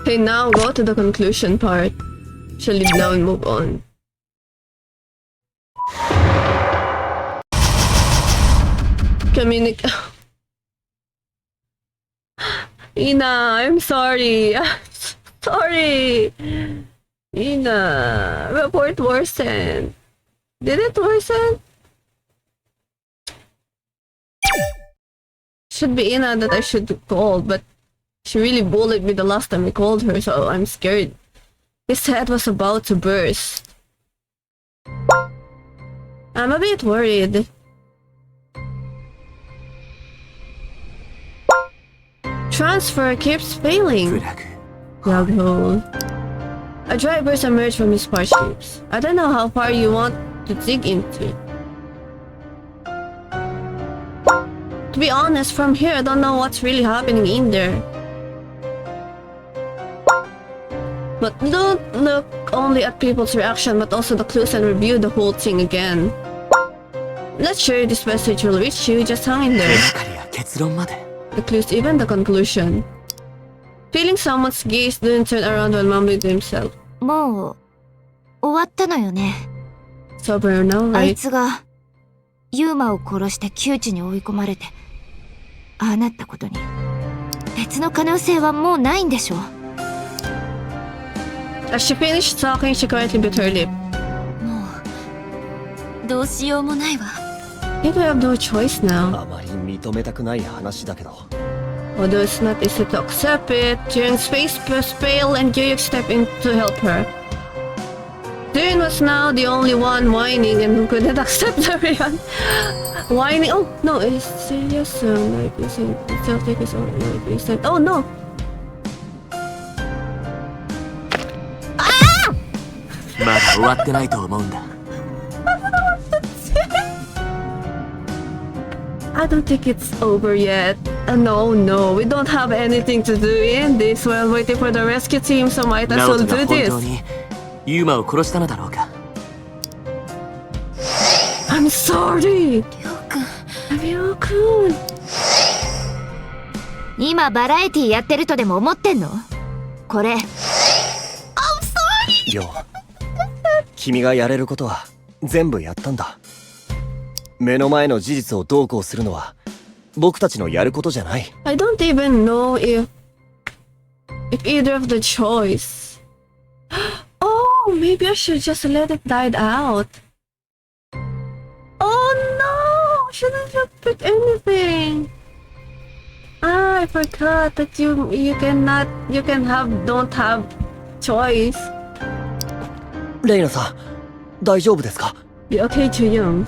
Okay, now go to the conclusion part. Shall we now move on? Ina, I'm sorry. Sorry. Ina, report worsened. Did it worsen? Should be Ina that I should call, but she really bullied me the last time I called her, so I'm scared. His head was about to burst. I'm a bit worried. Transfer keeps failing. Plug hole. A dry burst emerged from his parched lips. I don't know how far you want to dig into. To be honest, from here I don't know what's really happening in there. But don't look only at people's reaction but also the clues and review the whole thing again. Not sure this message will reach you, just hang in there. The clues, even the conclusion. Feeling someone's gaze, then turned around while mumbling to himself. もう終わったのよね。 Sober now, あい right? つがユーマを殺して窮地に追い込まれてああなったことに別の可能性はもうないんでしょう。 As she finished talking, she quietly bit her lip. もうどうしようもないわ。 I think we have no choice now. あまり認めたくない話だけど Although it's not easy to accept it, Jiren's face was pale and Gyuyuk stepped in to help her. Jiren was now the only one whining and who couldn't accept everyone. Whining? Oh no, it's serious. Like, listen, still take his own listen. Oh no! Ah! まだ終わってないと思うんだ I don't think it's over yet. No, we don't have anything to do in this while waiting for the rescue team, so might as ナ well オトが do 本 this. 当にユーマを殺したのだろうか I'm sorry! りょうくん Ryukun! 今バラエティやってるとでも思ってんの？これリョウ君がやれることは全部やったんだ目の前の事実をどうこうするのは僕たちのやることじゃない I don't even know if either of the choice. Oh, maybe I should just let it die out. Oh no! Shouldn't have picked anything. Ah, I forgot that you don't have choice. レイナさん大丈夫ですか You okay, Jooyoung?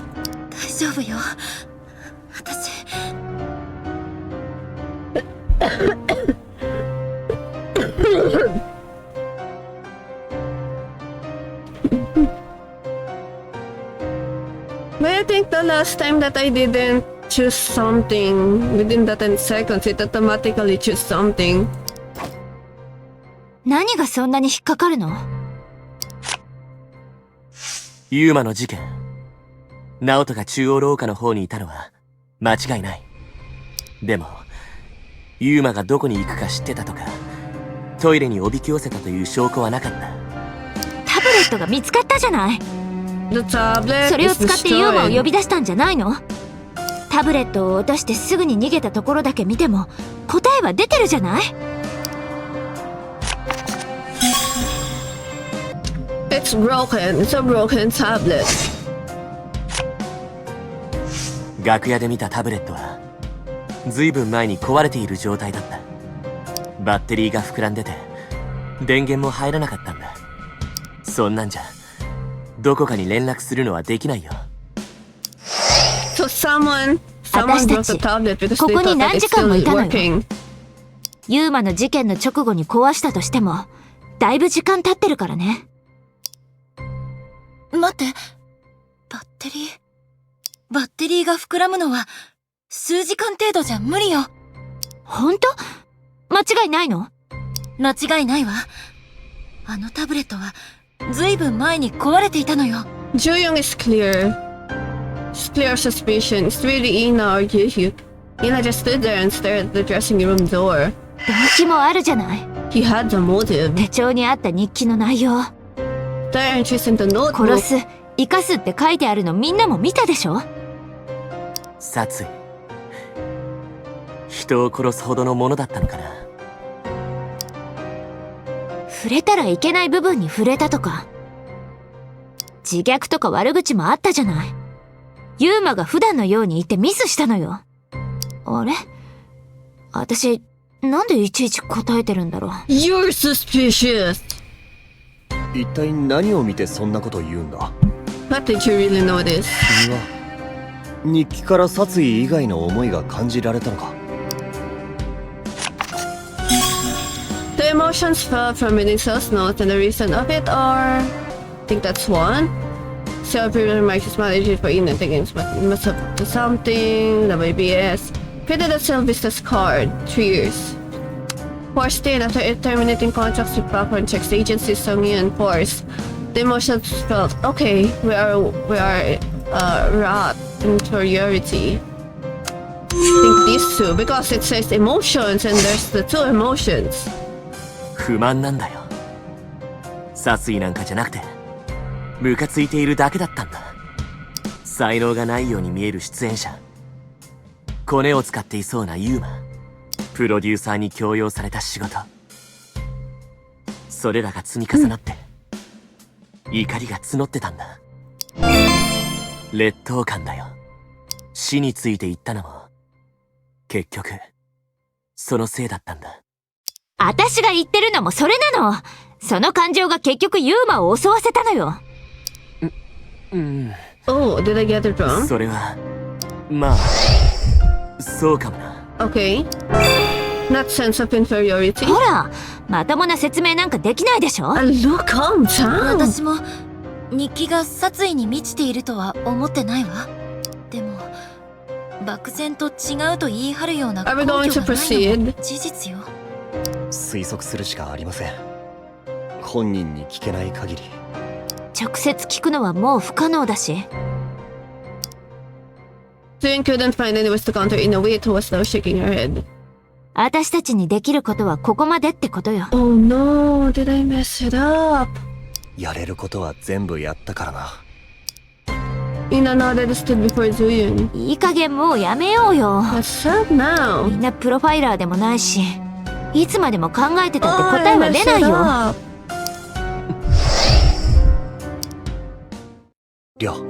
大丈夫よ。私 But I think the last time that I didn't choose something within the 10 seconds, it automatically choose something. 何がそんなに引っかかるの？ユーマの事件ナオトが中央廊下の方にいたのは間違いないでもユーマがどこに行くか知ってたとかトイレにおびき寄せたという証拠はなかったタブレットが見つかったじゃない。 The tablet それを is 使ってユーマを呼 destroyed. び出したんじゃないの？タブレットを落としてすぐに逃げたところだけ見ても答えは出てるじゃない。 It's broken. It's a broken tablet. 楽屋で見たタブレットはずいぶん前に壊れている状態だったバッテリーが膨らんでて電源も入らなかったんだそんなんじゃどこかに連絡するのはできないよ So someone broke the tablet because they ここに thought that 何 it's 時間も still いたのよ。 working. ユーマの事件の直後に壊したとしてもだいぶ時間経ってるからね。待って。バッテリーが膨らむのは数時間程度じゃ無理よ。ほんと？間違いないの？間違いないわ。あのタブレットはずいぶん前に壊れていたのよ。 Jooyoung is clear. It's clear suspicion. It's really Ina or Gyuyuk. Ina just stood there and stared at the dressing room door. 動機もあるじゃない。He had the motive. 手帳にあった日記の内容。 Their entries in the notebook. 殺す、生かすって書いてあるのみんなも見たでしょ？殺意。人を殺すほどのものだったのかな。触れたらいけない部分に触れたとか。自虐とか悪口もあったじゃない。ユーマが普段のように言ってミスしたのよ。あれ？私、なんでいちいち答えてるんだろう。 You're suspicious. 一体何を見てそんなこと言うんだ？ What did you really notice? 君は日記から殺意以外の思いが感じられたのか？ The emotions felt from reading Cell's notes, and the reason of it are... I think that's one. Cell previously remarked his strategy for Eden against but it must have to something. WBS. Created a Cell business card. 3 years. Force stayed after it terminating contracts with background checks. The agency Songy and Force. The emotions felt okay. We are rat inferiority. I think these two because it says emotions and there's the two emotions. 不満なんだよ。殺意なんかじゃなくてムカついているだけだったんだ。才能がないように見える出演者、コネを使っていそうなユーマ、プロデューサーに強要された仕事、それらが積み重なって、怒りが募ってたんだ。劣等感だよ。死について言ったのも結局そのせいだったんだ。私が言ってるのもそれなの。その感情が結局ユーマを襲わせたのよ。Oh, did I get it wrong? それはまあそうかもな。 Okay. Not sense of inferiority. ほら、まともな説明なんかできないでしょ。 Look, calm down. 私も日記が殺意に満ちているとは思ってないわ。でも漠然と違うと言い張るような Are we 根拠 going が to ないの proceed? も事実よ。推測するしかありません。本人に聞けない限り。直接聞くのはもう不可能だし。June couldn't find any ways to counter in a way to was now shaking her head. 私たちにできることはここまでってことよ。 Oh no, did I mess it up? やれることは全部やったからな。Ina nodded and stood before Zuyun. いい加減もうやめようよ。 What's up now? みんなプロファイラーでもないし、いつまでも考えてたって Oh, 答え I は出 messed ない it よ。 up. りょう、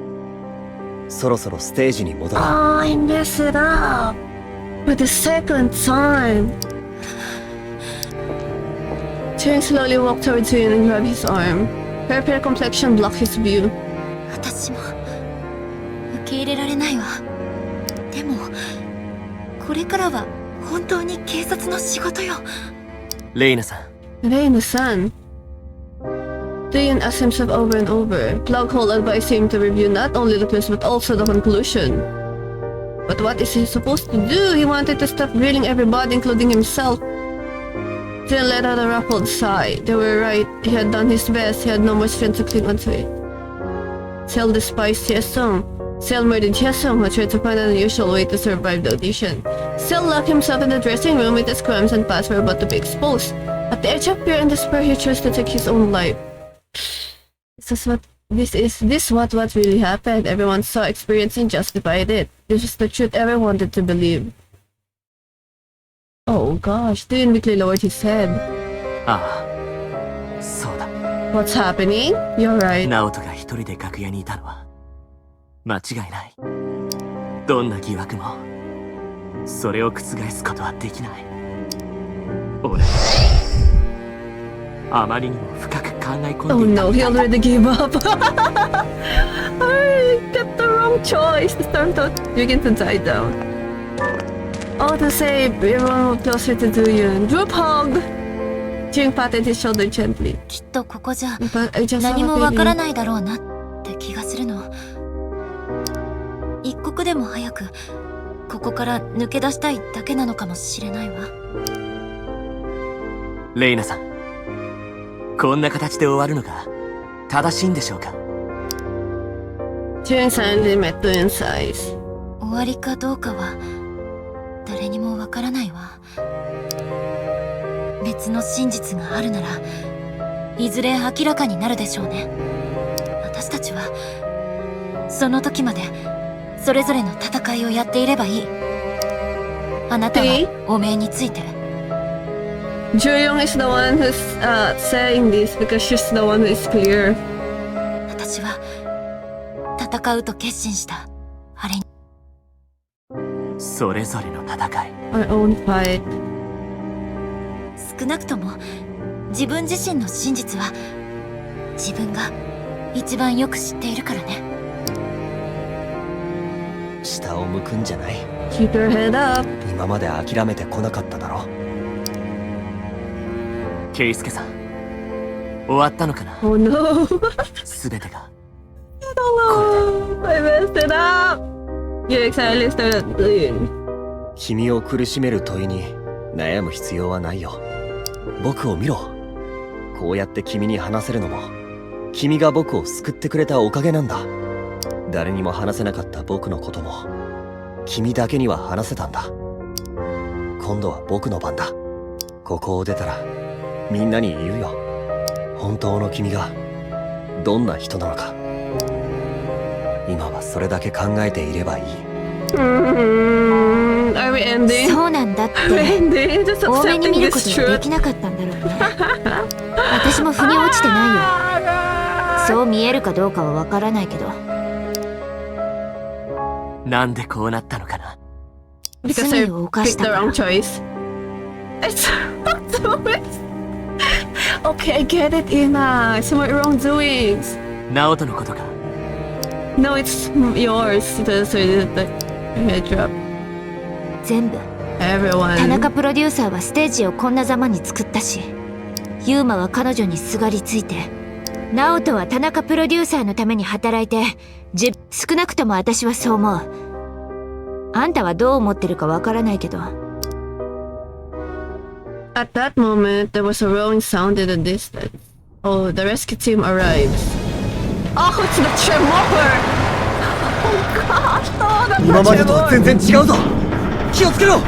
そろそろステージに戻ろう。 Oh, I messed it up. For the second time. June slowly walked towards Zuyun and grabbed his arm. Her pale complexion blocked his view. 私も受け入れられないわ。でもこれからは本当に警察の仕事よ。レイナさん、 Rain-san. Zuyun asked himself over and over. Plughole advised him to review not only the clues but also the conclusion. But what is he supposed to do? He wanted to stop grilling everybody, including himself. Zuyun let out a ruffled sigh. They were right. He had done his best. He had no more strength to cling onto it. Cell despised Hyesung. Cell murdered Hyesung, who tried to find an unusual way to survive the audition. Cell locked himself in the dressing room with his crimes and past were about to be exposed. At the edge of fear and despair, he chose to take his own life. Is this what really happened? Everyone saw, experienced, and justified it. This is the truth everyone wanted to believe. Oh gosh, Dune weakly lowered his head. ああ、そうだ。 What's happening? You're right. ナオトが一人で楽屋にいたのは間違いない。どんな疑惑もそれを覆すことはできない。俺、あまりにも深く考え込 Oh んでいた no, み he たいだ。 already gave up. I got the wrong choice. The storm thought began to die down. Oh, to save, everyone moved closer to Duyun. Group hug! Jing patted his shoulder gently. きっとここじゃ But I just 何 saw もわから a ないだろうなって気がするの。一刻でも早くここから抜け出したいだけなのかもしれないわ。レイナさん、こんな形で終わるのが正しいんでしょうか。 Jing silently met Duyun's eyes. 終わりかどうかは誰にもわからないわ。別別の真実があるならいずれ明らかになるでしょうね。私たちはその時までそれぞれの戦いをやっていればいい。あなたはお命について。 Juyong is the one who's saying this because she's the one who is clear. 私は戦うと決心したあれに。それぞれの戦い。 Our own fight. 少なくとも自分自身の真実は自分が一番よく知っているからね。下を向くんじゃない。 Keep your head up. 今まで諦めてこなかっただろ。ケイスケさん、終わったのかな、 Oh no. すべてが。 Oh, I messed it up. You exactly started doing. 君を苦しめる問いに悩む必要はないよ。僕を見ろ。こうやって君に話せるのも君が僕を救ってくれたおかげなんだ。誰にも話せなかった僕のことも君だけには話せたんだ。今度は僕の番だ。ここを出たらみんなに言うよ。本当の君がどんな人なのか。今はそれだけ考えていればいい。Are we ending? そうなんだって Are we ending? Just 多めに accepting 見る this ことがで truth. きなかったんだろうね。私も腑に落ちてないよ。そう見えるかどうかはわからないけど、なんでこうなったのかな。 Because 罪 I を犯 picked した the から。 wrong choice. It's wrongdoings. Okay, I get it, Ina. It's my wrongdoings. ナオトのことか。 No, it's yours. So you did the head drop. 全部 Everyone. 田中プロデューサーはステージをこんなざまに作ったし、ユーマは彼女にすがりついて、ナオトは田中プロデューサーのために働いて、少なくとも私はそう思う。あんたはどう思ってるかわからないけど。 At that moment, there was a rolling sound in the distance. Oh, the rescue team arrives. Oh, it's the Tremor! Oh gosh, oh, that's 今ま the でとは Tremor! 全然違うぞ。気をつけろ。 The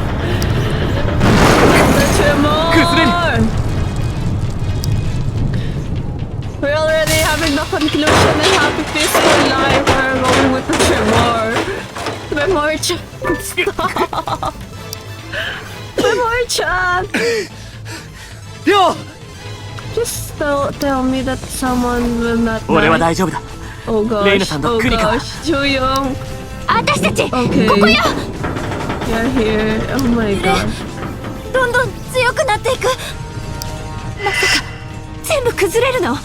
Tremor! We're already having the conclusion and happy peaceful life. We're going with the Tremor. Tremor-chan, stop! Tremor-chan! りょう Just tell me that someone will not 俺は die. 大丈夫だ。 Oh gosh, レイナさんと oh クニカは gosh, Jooyoung. 私たち、 Okay. ここよ。 You're here. Oh my gosh. どんどん強くなっていく。全部崩れるの。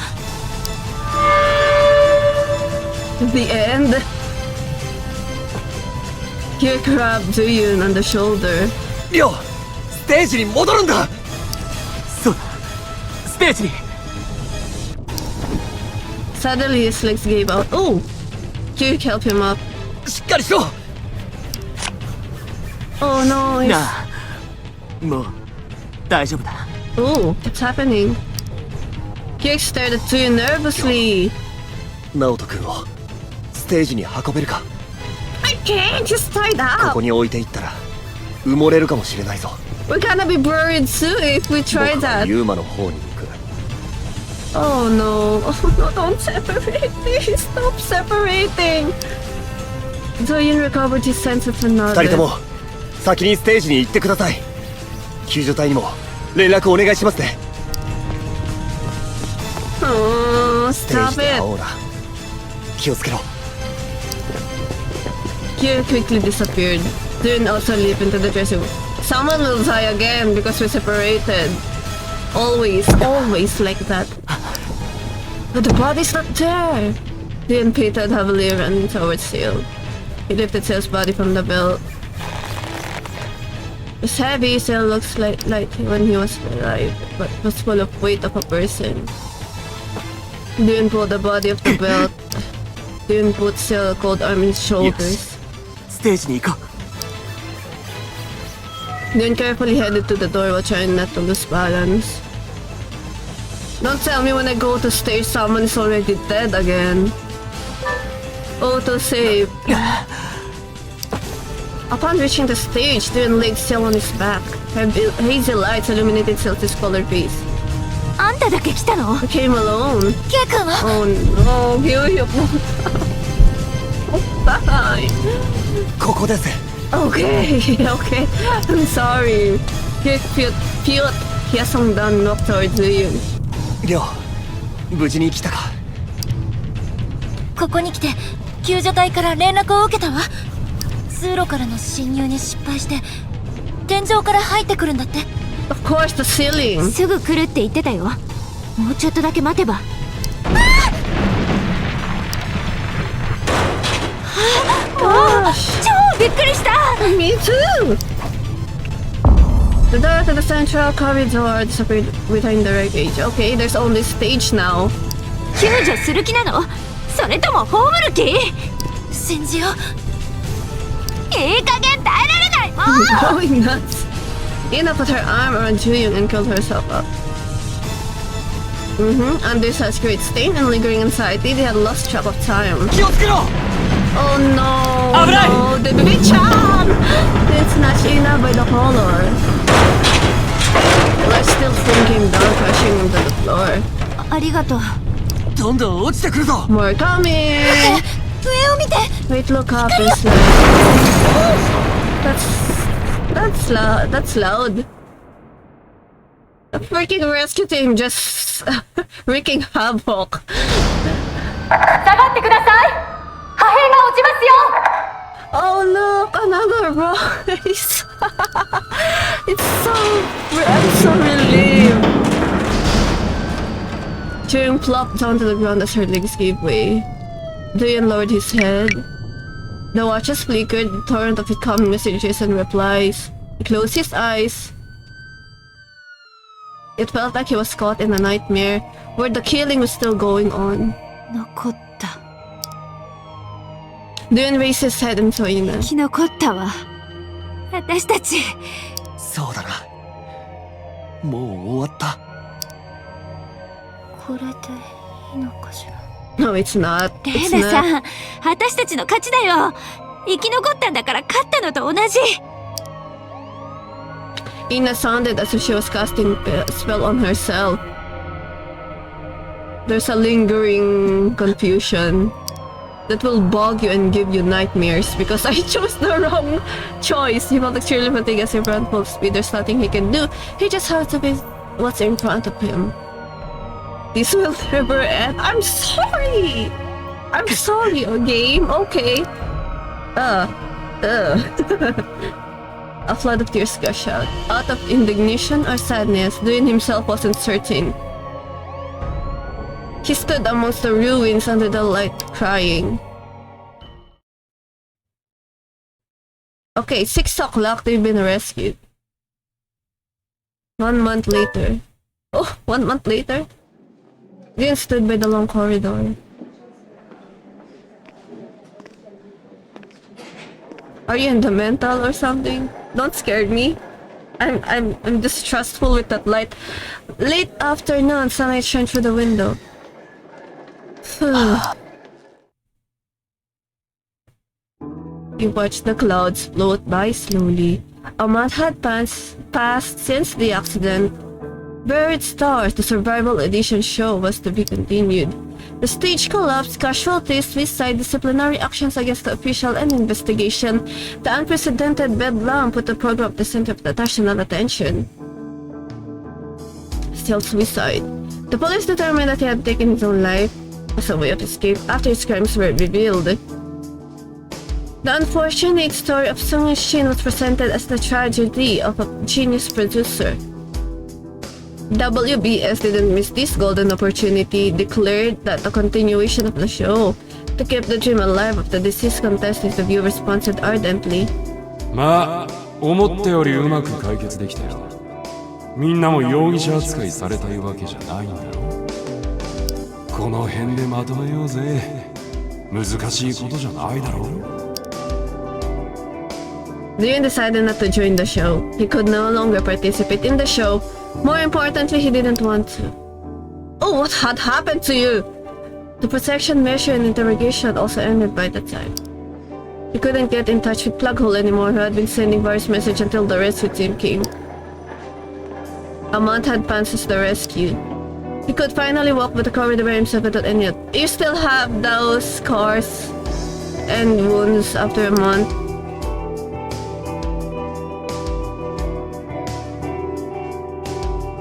The end. Here grabbed Jooyoung on the shoulder. りょうステージに戻るんだ。そうだ、ステージに。 Suddenly his legs gave out. Oh! Jooyoung help him up. しっかりしろ。 Oh no, he's... なあ、もう大丈夫だ。 Oh, what's happening? Jooyoung stared at Jooyoung nervously. ナオト君をステージに運べるか。 I can't, he's tied こ up. こに置いていったら埋もれるかもしれないぞ。 We're gonna be buried soon if we 僕 try は that. ユーマの方に行く。 Oh no. Oh no, don't separate. Please stop separating. Jooyoung recovered his sense of 二人と another. も先にステージに行ってください。救助隊にも連絡お願いしますね。 Oh, ステー stop ジで会 it. おうな。気をつけろ。 Kyo quickly disappeared. Jooyoung also leaped into the dressing room. Someone will die again because we're separated. Always like that. But the body's not there. Jooyoung patted heavily and ran towards Seal. He lifted Seal's body from the belt. It's heavy. Seal looks light when he was alive, but was full of weight of a person. Jooyoung pulled the body off the belt. Jooyoung put Seal a cold arm on his shoulders. ステージに行こう。 Jooyoung carefully headed to the door while trying not to lose balance. Don't tell me when I go to stage someone is already dead again. Auto save. Upon reaching the stage, Jooyoung laid Seal on his back. Hazy lights illuminated Celtic's colored face. あんただけ来たの？ He came alone. ケイ君は Oh no, Gyuhyuk. Bye. ここです Okay, okay. I'm sorry. Cute. Hyesongdan walked towards Zuyun. りょう無事に来たかここに来て救助隊から連絡を受けたわ。通路からの侵入に失敗して天井から入ってくるんだって。 Of course, the ceiling. すぐ来るって言ってたよ。もうちょっとだけ待てば。超びっくりした。 Me too! The door to the central corridor disappeared behind the wreckage. Okay, there's only stage now. 救助する気なの？それとも葬る気？信じよう。いい加減耐えられないもん。 Going nuts. Ina put her arm around Juyung and curled herself up. Under such great stain and lingering anxiety, they had lost track of time. 気をつけろ Oh no! Abraham! No, the baby Chan! Then snatched Ina by the collar. Light still came down, crashing into the floor. ありがとう。どんどん落ちてくるぞ More coming! 上を見て。 Wait, look up and slide. That's loud. The freaking rescue team just wreaking havoc. 下がってください。破片が落ちますよ。 Oh look, another voice. I'm so relieved. Juyung plopped down to the ground as her legs gave way. Doyeon lowered his head. The watches flickered, the torrent of incoming messages and replies. He closed his eyes. It felt like he was caught in a nightmare, where the killing was still going on. 残った。 Doyeon raised his head and saw Ina. 生き残ったわ。私たち。そうだなもう終わった これでいいのかしら。 No, it's not. レ It's ーナ not. さん、私たちの勝ちだよ。生き残ったんだから勝ったのと同じ。 Ina sounded as if she was casting a spell on herself. There's a lingering confusion that will bog you and give you nightmares because I chose the wrong choice. He felt extremely fatigued as he ran full speed. There's nothing he can do. He just has to face what's in front of him. This will never end. I'm sorry! I'm sorry, game. Okay. A flood of tears gushed out. Out of indignation or sadness, Doyeon himself wasn't certain. He stood amongst the ruins under the light, crying. Okay, 6 o'clock, they've been rescued. 1 month later. Oh, 1 month later? Doyeon stood by the long corridor. Are you in the mental or something? Don't scare me. I'm distrustful with that light. Late afternoon, sunlight shone through the window. You watched the clouds float by slowly. A month had passed since the accident. Buried Stars, the survival edition show, was to be continued. The stage collapsed, casualties, suicide, disciplinary actions against the official, and investigation. The unprecedented bedlam put the program at the center of the national attention. Still suicide. The police determined that he had taken his own life as a way of escape after his crimes were revealed. The unfortunate story of Sung Shin was presented as the tragedy of a genius producer. WBS didn't miss this golden opportunity, declared that the continuation of the show to keep the dream alive of the deceased contestant, the viewers sponsored ardently. まあ思ったよりうまく解決できたよ。みんなも容疑者扱いされたいわけじゃないんだろ。この辺でまとめようぜ。難しいことじゃないだろう。Doyeon decided not to join the show. He could no longer participate in the show. More importantly, he didn't want to. Oh, what had happened to you? The protection measure and interrogation also ended by that time. He couldn't get in touch with Plughole anymore, who had been sending various messages until the rescue team came. A month had passed since the rescue. He could finally walk but the corridor by himself without any. You still have those scars and wounds after a month.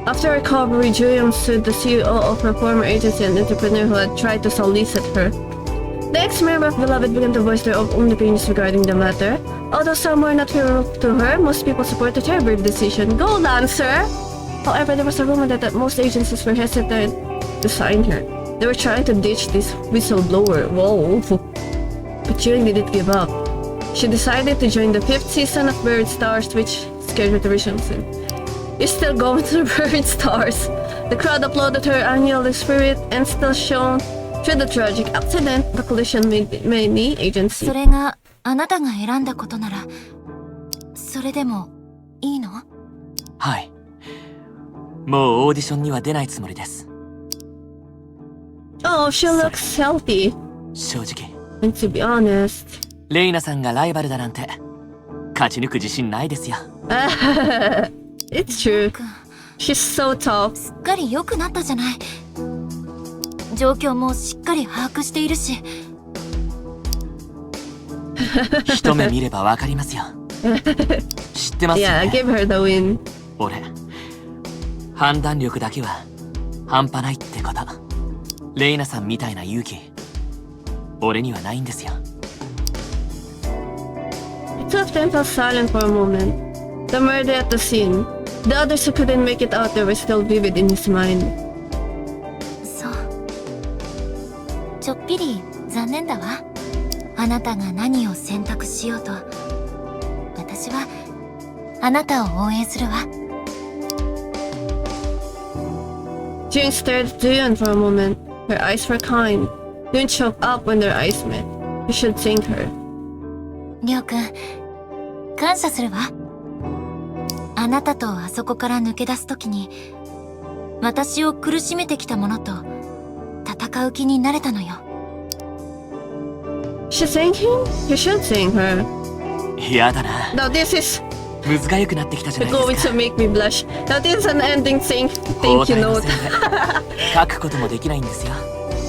After recovery, Ju-young sued the CEO of her former agency and entrepreneur who had tried to solicit her. The ex-member of Beloved began to voice their own opinions regarding the matter. Although some were not favorable to her, most people supported her brave decision. Go, Lancer! However, there was a rumor that most agencies were hesitant to sign her. They were trying to ditch this whistleblower. Whoa! But Ju-young didn't give up. She decided to join the 5th season of Buried Stars, which scared her to resume soon. You're still going to Buried Stars. The crowd applauded her annual spirit and still shown through the tragic accident the collision made many agency. それがあなたが選んだことなら、それでもいいの？はい。もうオーディションには出ないつもりです。Oh, she looks healthy. 正直。And to be honest, レイナさんがライバルだなんて、勝ち抜く自信ないですよ。it's true. She's so tough. すっかり良くなったじゃない。状況もしっかり把握しているし。一目見ればわかりますよ。知ってますよ、ね。Yeah, give her the win. 俺、判断力だけは半端ないってこと。レイナさんみたいな勇気、俺にはないんですよ。The two of them fell silent for a moment. The murder at the scene. The others who couldn't make it out there were still vivid in his mind. そう。ちょっぴり残念だわ。あなたが何を選択しようと、私はあなたを応援するわ。June stared at Ju-young for a moment. Her eyes were kind. June choked up when their eyes met. You should thank her. りょうくん、感謝するわ。あなたとあそこから抜け出すときに、私を苦しめてきたものと戦う気になれたのよ。She thank him? You should thank her. やだな。 Now this is むずがゆくなってきたじゃないです going か。 to make me blush. Now this is an ending thing. 包 Thank you 帯の note. せいで書くこともできないんですよ。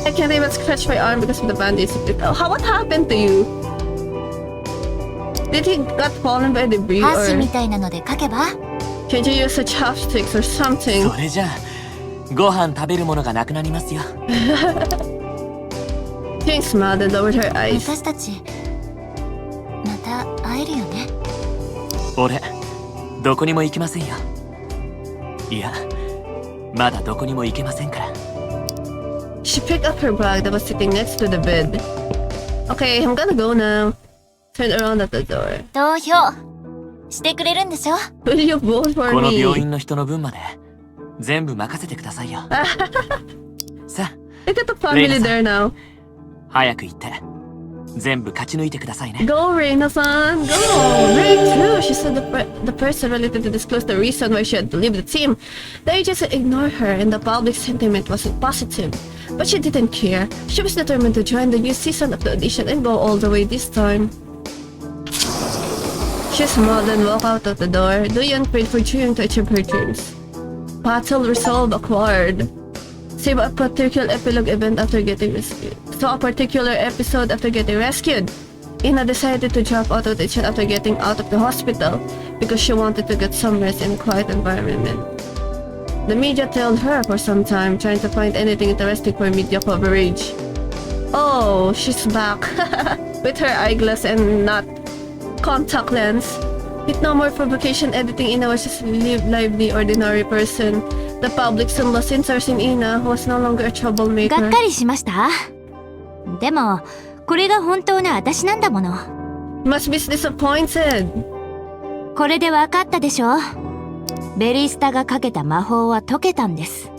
I can't even scratch my arm because of the bandage. Oh, what happened to you? Did he got fallen by debris 箸 or みたいなので書けば？ can't you use a chopsticks or something? それじゃあご飯食べるものがなくなりますよ。 Jane smiled and lowered her eyes. 私たちまた会えるよね。俺どこにも行きませんよ。いやまだどこにも行けませんから。 She picked up her bag that was sitting next to the bed. Okay, I'm gonna go now. Turned around at the door. 投票してくれるんでしょ？ Will you vote for この me? 病院の人の分まで全部任せてくださいよ。さあ Look at the family Reina-san. there now. 早く行って全部勝ち抜いてくださいね。 Go, Reina-san, go! Breakthrough! She said the person related to disclose the reason why she had to leave the team. The agency ignored her and the public sentiment wasn't positive. But she didn't care. She was determined to join the new season of the audition and go all the way this time. She smiled and walked out of the door. Do-young prayed for Ju-young to achieve her dreams. Battle resolve acquired. Save a particular epilogue event after getting rescued. So a particular episode after getting rescued. Ina decided to drop out of the audition after getting out of the hospital because she wanted to get some rest in a quiet environment. The media tailed her for some time, trying to find anything interesting for media coverage. Oh, she's back. With her eyeglass and not contact lens. With no more provocation editing, Ina was just a lively, ordinary person. The public soon lost interest in Ina, who was no longer a が troublemaker. っかりしました。でもこれが本当の私なんだもの。 Must be disappointed. これでわかったでしょ。ベリスタがかけた魔法は解けたんです。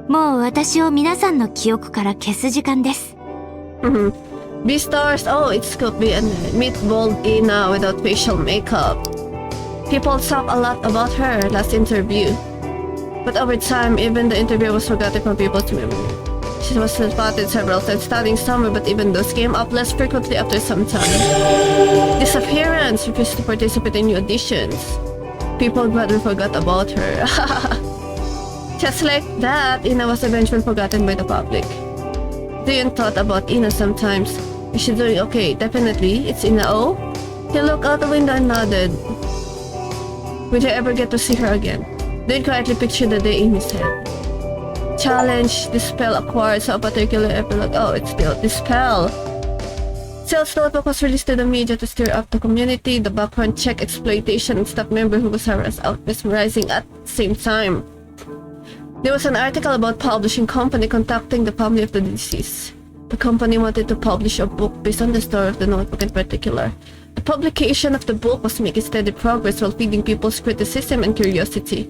もう私を皆さんの記憶から消す時間です。Beastars, oh, it's could be a meatball Ina without facial makeup. People talk a lot about her last interview. But over time, even the interview was forgotten from people's memory. She was spotted several times studying somewhere, but even those came up less frequently after some time. Disappearance, refused to participate in new auditions. people probably forgot about her. Just like that, Ina was eventually forgotten by the public. Dion thought about Ina sometimes. Is she doing okay? Definitely. It's Ina. Oh? He looked out the window and nodded. Would I ever get to see her again? Dion quietly pictured the day in his head. Challenge, Dispel acquired so a particular epilogue. Oh, it's still Dispel. Cell's notebook was released to the media to stir up the community. The background check exploitation and staff member who was harassed out mesmerizing at the same time. There was an article about publishing company contacting the family of the deceased. The company wanted to publish a book based on the story of the notebook in particular. The publication of the book was making steady progress while feeding people's criticism and curiosity.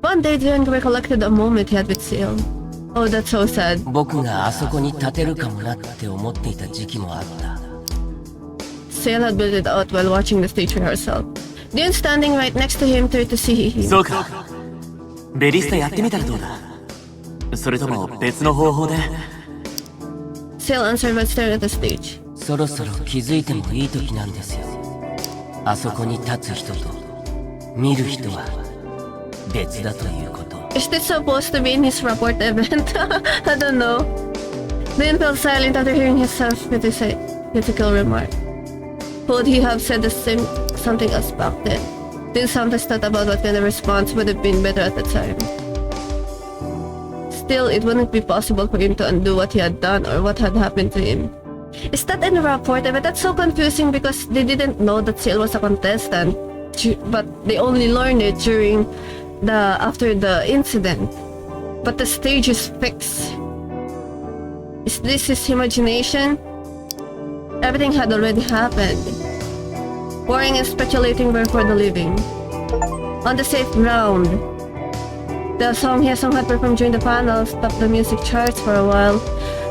One day, Dion recollected a moment he had with Seal. Oh, that's so sad. 僕があそこに立てるかもなって思っていた時期もあった。 Seal had built it out while watching the stage rehearsal. Dion standing right next to him tried to see him. そうか。ベリスタやってみたらどうだ？それとも別の方法で？ Seal answered by staring at the stage. そろそろ気づいてもいい時なんですよ。あそこに立つ人と見る人は別だということ。 Is this supposed to be in his report event? I don't know. Dion fell silent after hearing his self-critical remark. Would he have said the same something else back then? Dion sometimes thought about what kind of response would have been better at the time. Still, it wouldn't be possible for him to undo what he had done or what had happened to him. Is that in the report? But that's so confusing because they didn't know that Seal was a contestant, but they only learned it after the incident. But the stage is fixed. Is this his imagination? Everything had already happened. Worrying and speculating were for the living. On the safe ground, the song Hyesung had performed during the panel stopped the music charts for a while.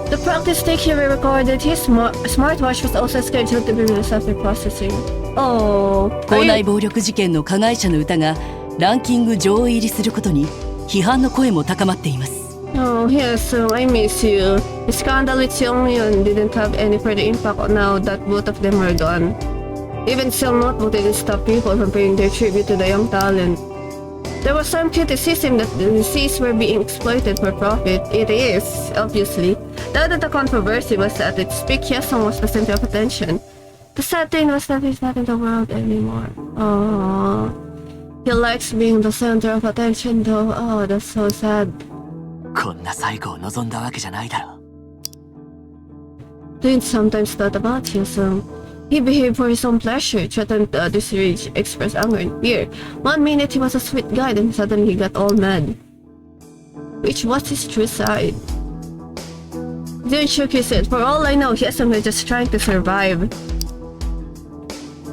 The practice take he recorded his smartwatch was also scheduled to be released after processing. Oh, 校内暴力事件の加害者の歌がランキング上位入りすることに批判の声も高まっています。 Oh, Hyesung, I miss you. The scandal with Seonghyun didn't have any further impact now that both of them were gone. Even Seal Notebook didn't stop people from paying their tribute to the young talent. There was some criticism that the deceased were being exploited for profit. It is, obviously. Now that the controversy was at its peak, Hyesung was the center of attention. The sad thing was that he's not in the world anymore. Oh, he likes being the center of attention though. Oh, that's so sad. こんな最後を望んだわけじゃないだろう。Dion sometimes thought about Hyesung. He behaved for his own pleasure, threatened to others' rage, expressed anger and fear. One minute he was a sweet guy, then suddenly he got all mad. Which was his true side? Dion shook his head. For all I know, Hyesung was just trying to survive.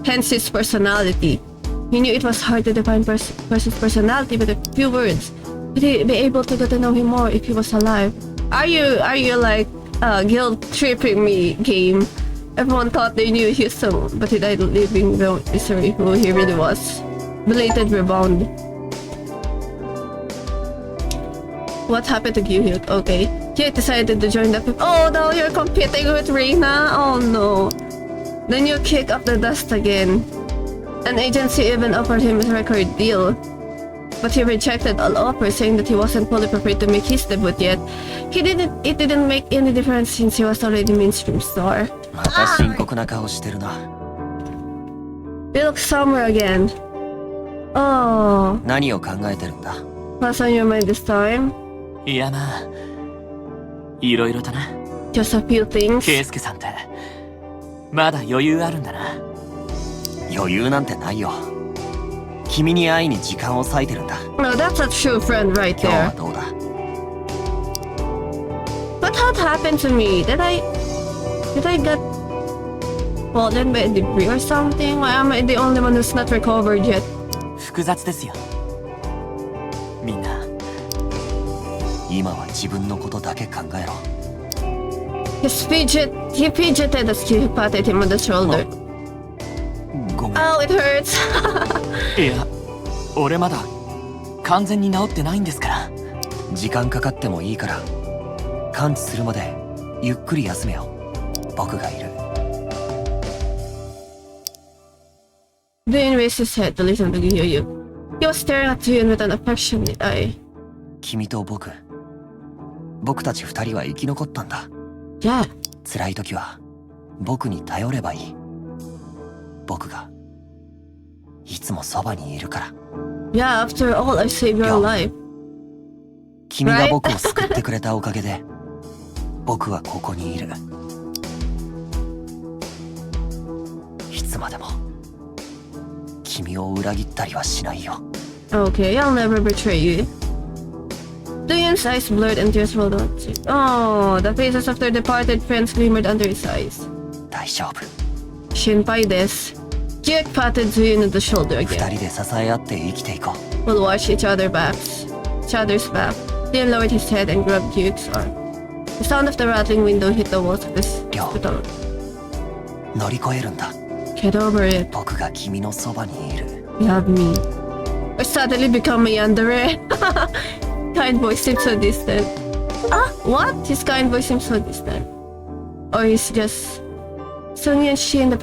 Hence his personality. He knew it was hard to define person's personality with a few words. Would he be able to get to know him more if he was alive? Are you like guilt tripping me game? Everyone thought they knew Hyesung, but he died leaving the mystery who he really was. Belated rebound. What happened to Gyu-hyuk? Okay. He decided to join the... Oh no, you're competing with Reina? Oh no. Then you kick up the dust again. An agency even offered him a record deal. But he rejected all offers, saying that he wasn't fully prepared to make his debut yet. It didn't make any difference since he was already a mainstream star. また深刻な顔してるな。 You look somber again. Oh. 何を考えてるんだ？ What's on your mind this time? いやまあ、いろいろとな。 Just a few things. 圭介さんって、まだ余裕あるんだな。余裕なんてないよ。君に会いに時間を割いてるんだ。 No, that's a true friend right 今日は there. どうだ？ What had happened to me? Did I get fallen by a debris or something? Why am I the only one who's not recovered yet? 複雑ですよ。みんな。今は自分のことだけ考えろ。He fidgeted as he patted him on the shoulder. ごめん。 Oh, it hurts. いや、俺まだ完全に治ってないんですから。時間かかってもいいから完治するまでゆっくり休めよ。僕がいる。Dwayne raised his head to listen to Gyu. He was staring at Dwayne with an affectionate eye. 君と僕たち二人は生き残ったんだ。 Yeah. 辛い時は僕に頼ればいい。僕がいつもそばにいるから。 Yeah, after all, I saved your life. 君が僕を救ってくれたおかげで僕はここにいる。いつまでも君を裏切ったりはしないよ。 Okay, I'll never betray you. Dwayne's eyes blurred and tears rolled down. Oh, the faces of their departed friends glimmered under his eyes. 大丈夫。 Shinpai desu. Gyuk patted Dwayne on the shoulder 二 again. 人で支え合って生きていこう。 We'll watch each other's back. Dwayne lowered his head and grabbed Gyuk's arm. The sound of the rattling window hit the walls of his hospital. 乗り越えるんだ。 Get over it. 僕が君のそばにいる。 You have me. Or suddenly become a yandere. Kind voice seems so distant. Ah, what? His kind voice seems so distant. Or he's just... Sunny and she in the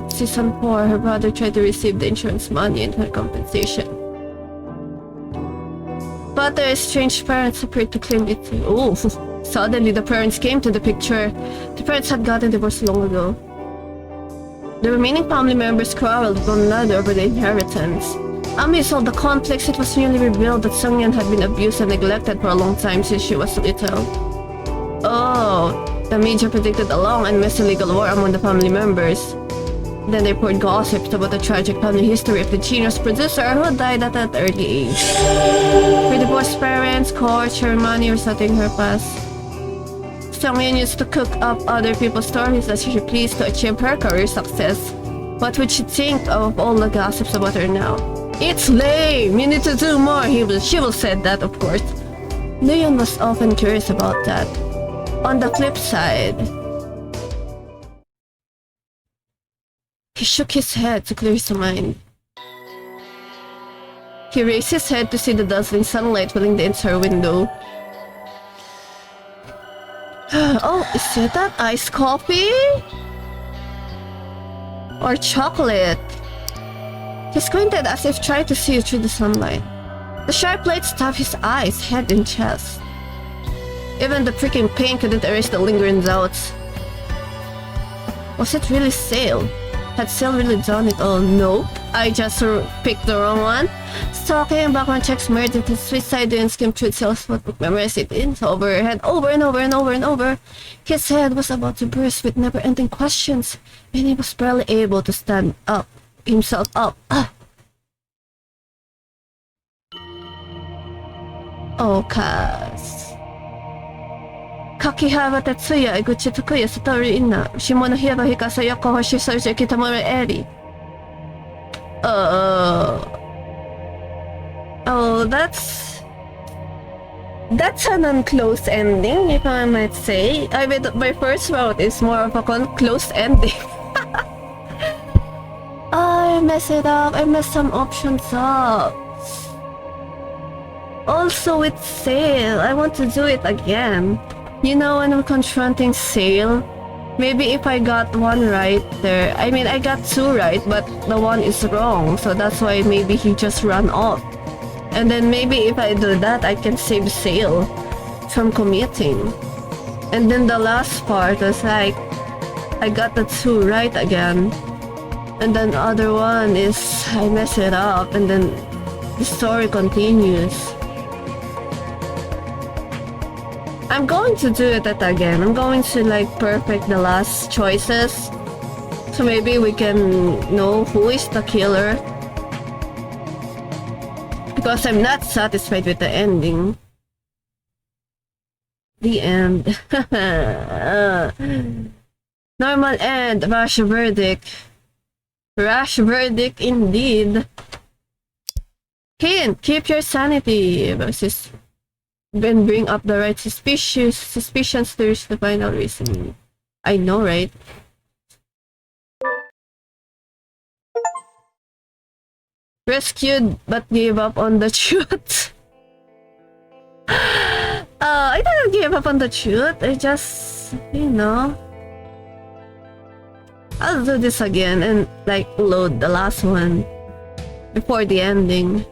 season 4, her brother tried to receive the insurance money and her compensation. But their estranged parents appeared to claim it too. Oh, suddenly the parents came to the picture. The parents had gotten divorced long ago. The remaining family members quarreled with one another over the inheritance. Amidst all the conflicts, it was newly revealed that Sungyeon had been abused and neglected for a long time since she was little. Oh, the media predicted a long and messy legal war among the family members. Then they poured gossips about the tragic family history of the genius producer who died at an early age. Her divorced parents, court, ceremony, or something her past. Sungyeon used to cook up other people's stories as she pleased to achieve her career success. What would she think of all the gossips about her now? It's lame! You need to do more, she will say that, of course. Leon was often curious about that. On the flip side, he shook his head to clear his mind. He raised his head to see the dazzling sunlight filling the entire window. Oh, is it that iced coffee? Or chocolate? He squinted as if trying to see through the sunlight. The sharp light stabbed his eyes, head, and chest. Even the freaking pain couldn't erase the lingering doubts. Was it really Sale? Had Sale really done it all? Nope. I just picked the wrong one. Stalking background checks merged into suicide and skimmed through Sale's notebook, memorized it in over her head over and over and over and over. His head was about to burst with never-ending questions, and he was barely able to stand up himself up. Oh, Kaz. Kakihara Tetsuya and Gucci Takuya Satoru Inna, Shimonohiro Hikasa Yokohoshi Soji Kitamura Eri. Oh, that's an unclosed ending, if I might say. I mean, my first route is more of a closed ending. I messed it up. I messed some options up. Also with Sale, I want to do it again. You know, when we're confronting Sale, maybe if I got one right there, I mean I got two right, but the one is wrong, so that's why maybe he just ran off. And then maybe if I do that, I can save Sale from committing. And then the last part was like, I got the two right again. And then the other one is, I mess it up, and then the story continues. I'm going to do it again. I'm going to like perfect the last choices. So maybe we can know who is the killer. Because I'm not satisfied with the ending. The end. Normal end. Rash verdict. Rash verdict indeed. Hint, keep your sanity. Versus then bring up the right suspicions to reach the final reasoning. I know, right? Rescued but gave up on the truth. I didn't give up on the truth. I just, you know, I'll do this again and like load the last one before the ending.